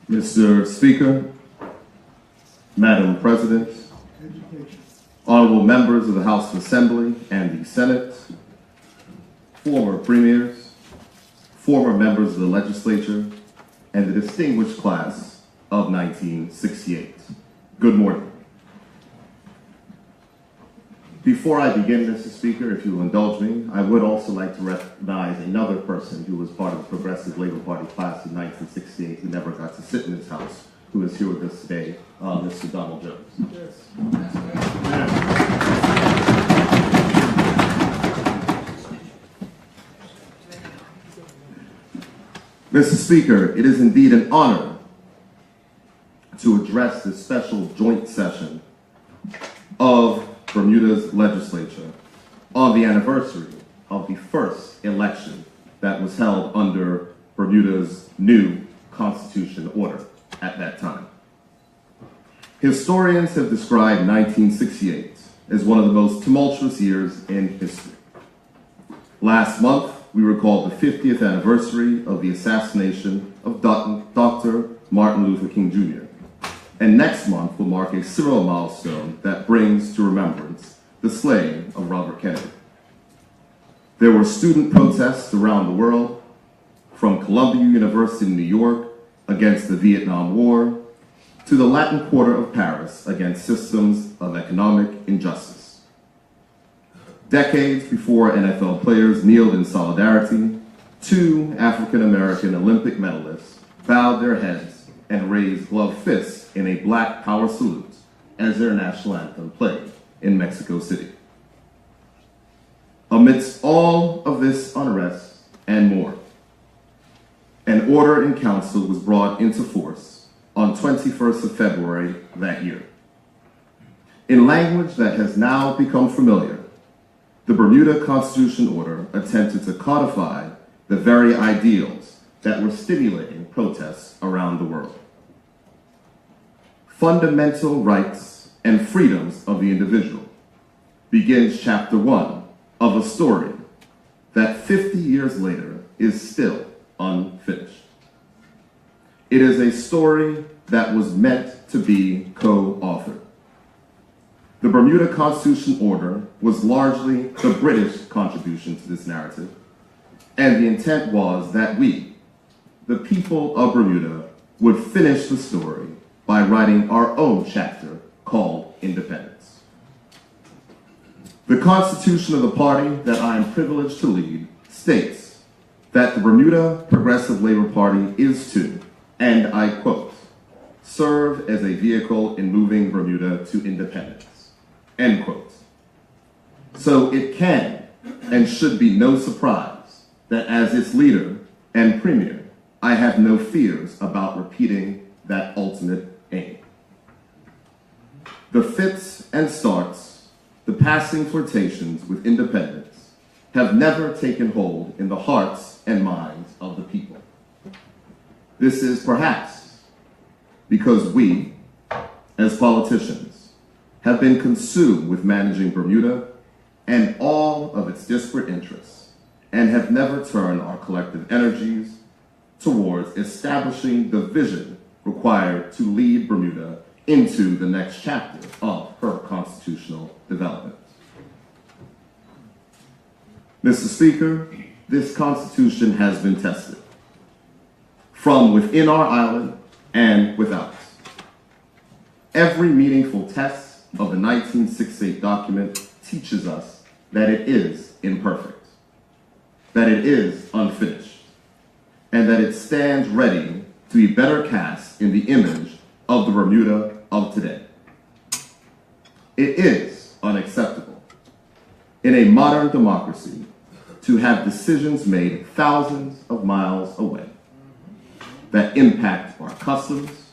Mr. Speaker, Madam President, honorable members of the House of Assembly and the Senate, former premiers, former members of the legislature, and the distinguished class of 1968. Good morning. Before I begin, Mr. Speaker, if you will indulge me, I would also like to recognize another person who was part of the Progressive Labor Party class in 1968 who never got to sit in this House, who is here with us today, Mr. Donald Jones. Mr. Speaker, it is indeed an honor to address this special joint session of Bermuda's legislature on the anniversary of the first election that was held under Bermuda's new constitution order at that time. Historians have described 1968 as one of the most tumultuous years in history. Last month, we recalled the 50th anniversary of the assassination of Dr. Martin Luther King Jr., and next month will mark a similar milestone that brings to remembrance the slaying of Robert Kennedy. There were student protests around the world, from Columbia University in New York against the Vietnam War, to the Latin Quarter of Paris against systems of economic injustice. Decades before NFL players kneeled in solidarity, 2 African-American Olympic medalists bowed their heads and raised gloved fists in a Black Power salute as their national anthem played in Mexico City. Amidst all of this unrest and more, an order in council was brought into force on 21st of February that year. In language that has now become familiar, the Bermuda Constitution Order attempted to codify the very ideals that were stimulating protests around the world. Fundamental rights and freedoms of the individual begins chapter 1 of a story that 50 years later is still unfinished. It is a story that was meant to be co-authored. The Bermuda Constitution Order was largely the British contribution to this narrative, and the intent was that we, the people of Bermuda, would finish the story by writing our own chapter called Independence. The Constitution of the party that I am privileged to lead states that the Bermuda Progressive Labor Party is to, and I quote, serve as a vehicle in moving Bermuda to independence, end quote. So it can and should be no surprise that as its leader and premier, I have no fears about repeating that ultimate aim. The fits and starts, the passing flirtations with independence have never taken hold in the hearts and minds of the people. This is perhaps because we, as politicians, have been consumed with managing Bermuda and all of its disparate interests and have never turned our collective energies towards establishing the vision required to lead Bermuda into the next chapter of her constitutional development. Mr. Speaker, this Constitution has been tested from within our island and without. Every meaningful test of the 1968 document teaches us that it is imperfect, that it is unfinished, and that it stands ready to be better cast in the image of the Bermuda of today. It is unacceptable in a modern democracy to have decisions made thousands of miles away that impact our customs,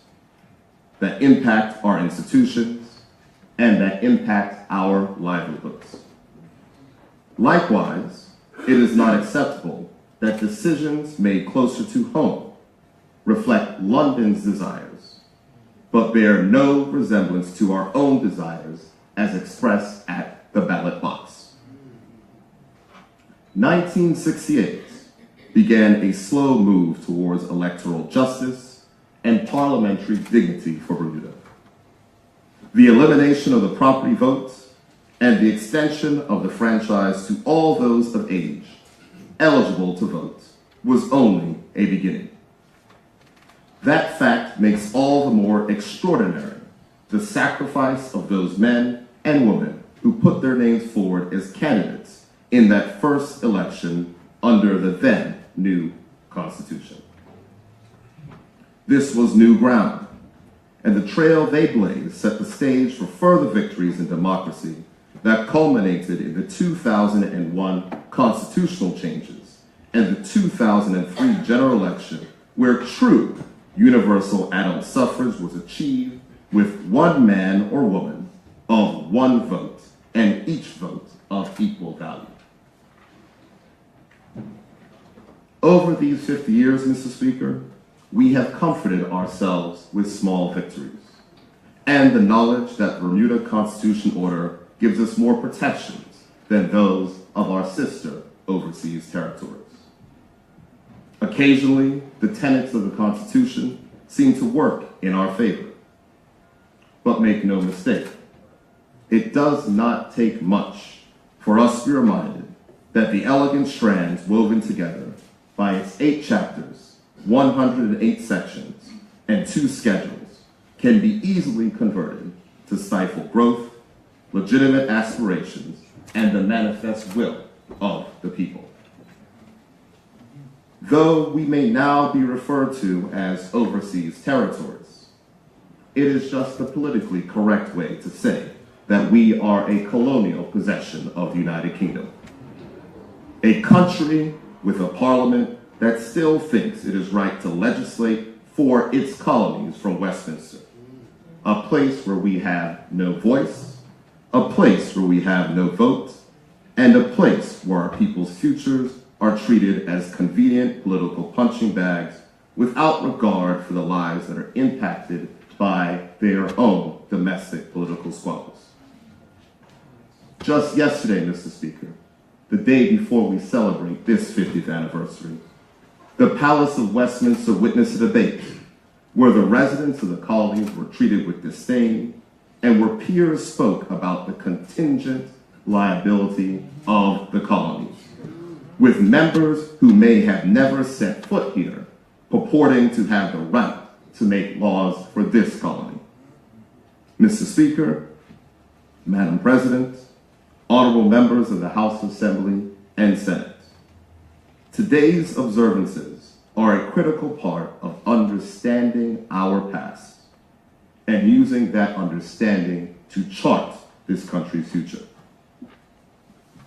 that impact our institutions, and that impact our livelihoods. Likewise, it is not acceptable that decisions made closer to home reflect London's desires, but bear no resemblance to our own desires as expressed at the ballot box. 1968 began a slow move towards electoral justice and parliamentary dignity for Bermuda. The elimination of the property vote and the extension of the franchise to all those of age eligible to vote was only a beginning. That fact makes all the more extraordinary the sacrifice of those men and women who put their names forward as candidates in that first election under the then new Constitution. This was new ground, and the trail they blazed set the stage for further victories in democracy that culminated in the 2001 constitutional changes and the 2003 general election, where true universal adult suffrage was achieved with one man or woman of one vote and each vote of equal value. Over these 50 years, Mr. Speaker, we have comforted ourselves with small victories and the knowledge that the Bermuda Constitution Order gives us more protections than those of our sister overseas territories. Occasionally, the tenets of the Constitution seem to work in our favor. But make no mistake, it does not take much for us to be reminded that the elegant strands woven together by its 8 chapters, 108 sections, and 2 schedules can be easily converted to stifle growth, legitimate aspirations, and the manifest will of the people. Though we may now be referred to as overseas territories, it is just the politically correct way to say that we are a colonial possession of the United Kingdom. A country with a parliament that still thinks it is right to legislate for its colonies from Westminster. A place where we have no voice, a place where we have no vote, and a place where our people's futures are treated as convenient political punching bags without regard for the lives that are impacted by their own domestic political squabbles. Just yesterday, Mr. Speaker, the day before we celebrate this 50th anniversary, the Palace of Westminster witnessed a debate where the residents of the colonies were treated with disdain and where peers spoke about the contingent liability of the colonies, with members who may have never set foot here purporting to have the right to make laws for this colony. Mr. Speaker, Madam President, honorable members of the House of Assembly and Senate, today's observances are a critical part of understanding our past and using that understanding to chart this country's future.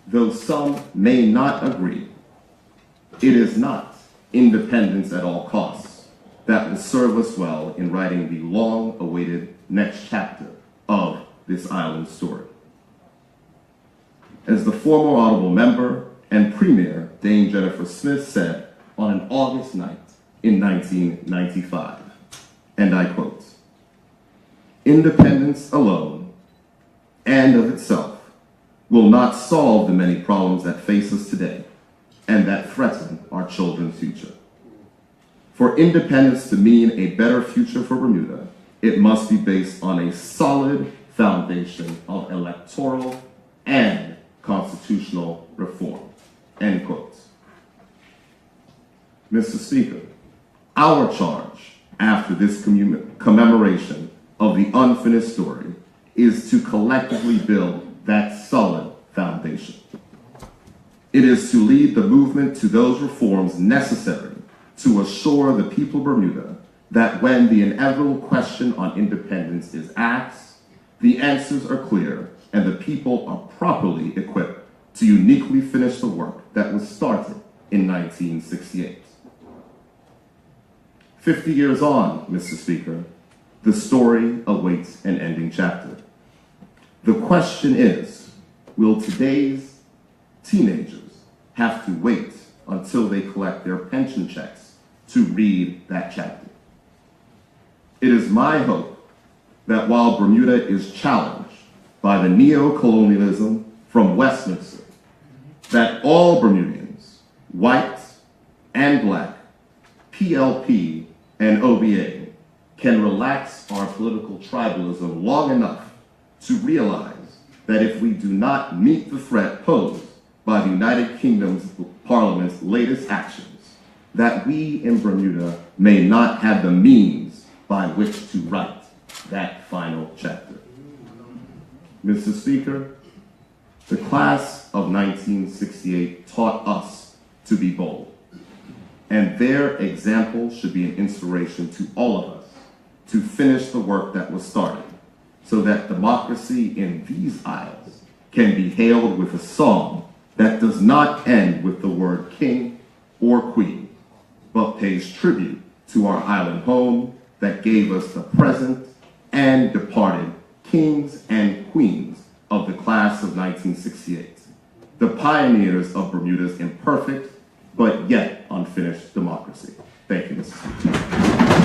Though some may not agree, it is not independence at all costs that will serve us well in writing the long-awaited next chapter of this island story. As the former honorable member and Premier Dame Jennifer Smith said on an August night in 1995, and I quote, "Independence alone and of itself will not solve the many problems that face us today and that threaten our children's future. For independence to mean a better future for Bermuda, it must be based on a solid foundation of electoral and constitutional reform." End quote. Mr. Speaker, our charge after this commemoration of the unfinished story is to collectively build that solid foundation. It is to lead the movement to those reforms necessary to assure the people of Bermuda that when the inevitable question on independence is asked, the answers are clear and the people are properly equipped to uniquely finish the work that was started in 1968. 50 years on, Mr. Speaker, the story awaits an ending chapter. The question is, will today's teenagers have to wait until they collect their pension checks to read that chapter? It is my hope that while Bermuda is challenged by the neo-colonialism from Westminster, that all Bermudians, white and black, PLP and OBA, can relax our political tribalism long enough to realize that if we do not meet the threat posed by the United Kingdom's Parliament's latest actions, that we in Bermuda may not have the means by which to write that final chapter. Mr. Speaker, the class of 1968 taught us to be bold, and their example should be an inspiration to all of us to finish the work that was started, so that democracy in these isles can be hailed with a song that does not end with the word king or queen, but pays tribute to our island home that gave us the present and departed kings and queens of the class of 1968, the pioneers of Bermuda's imperfect but yet unfinished democracy. Thank you, Mr. Speaker.